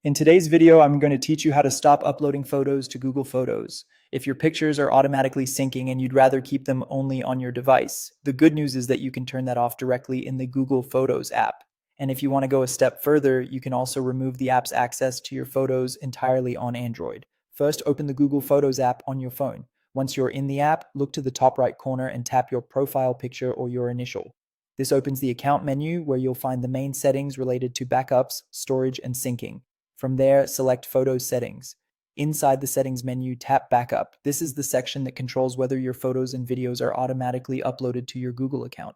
In today's video, I'm going to teach you how to stop uploading photos to Google Photos. If your pictures are automatically syncing and you'd rather keep them only on your device, the good news is that you can turn that off directly in the Google Photos app. And if you want to go a step further, you can also remove the app's access to your photos entirely on Android. First, open the Google Photos app on your phone. Once you're in the app, look to the top right corner and tap your profile picture or your initial. This opens the account menu where you'll find the main settings related to backups, storage, and syncing. From there, select Photo Settings. Inside the Settings menu, tap Backup. This is the section that controls whether your photos and videos are automatically uploaded to your Google account.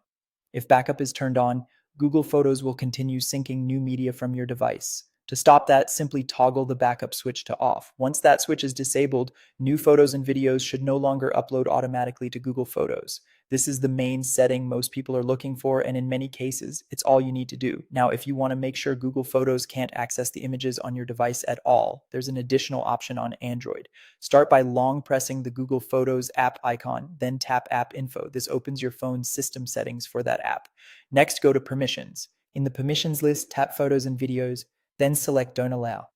If backup is turned on, Google Photos will continue syncing new media from your device. To stop that, simply toggle the backup switch to off. Once that switch is disabled, new photos and videos should no longer upload automatically to Google Photos. This is the main setting most people are looking for, and in many cases, it's all you need to do. Now, if you want to make sure Google Photos can't access the images on your device at all, there's an additional option on Android. Start by long pressing the Google Photos app icon, then tap App Info. This opens your phone's system settings for that app. Next, go to Permissions. In the Permissions list, tap Photos and Videos, then select Don't Allow.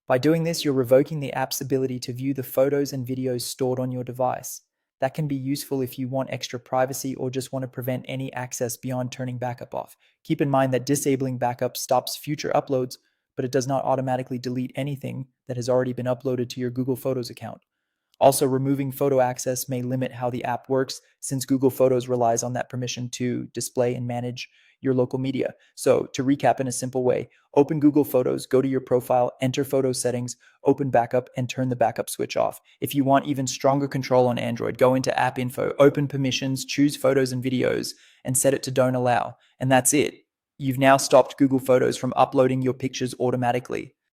By doing this, you're revoking the app's ability to view the photos and videos stored on your device. That can be useful if you want extra privacy or just want to prevent any access beyond turning backup off. Keep in mind that disabling backup stops future uploads, but it does not automatically delete anything that has already been uploaded to your Google Photos account. Also, removing photo access may limit how the app works, since Google Photos relies on that permission to display and manage your local media. So, to recap in a simple way, open Google Photos, go to your profile, enter photo settings, open backup, and turn the backup switch off. If you want even stronger control on Android, go into App Info, open Permissions, choose Photos and Videos, and set it to Don't Allow. And that's it. You've now stopped Google Photos from uploading your pictures automatically.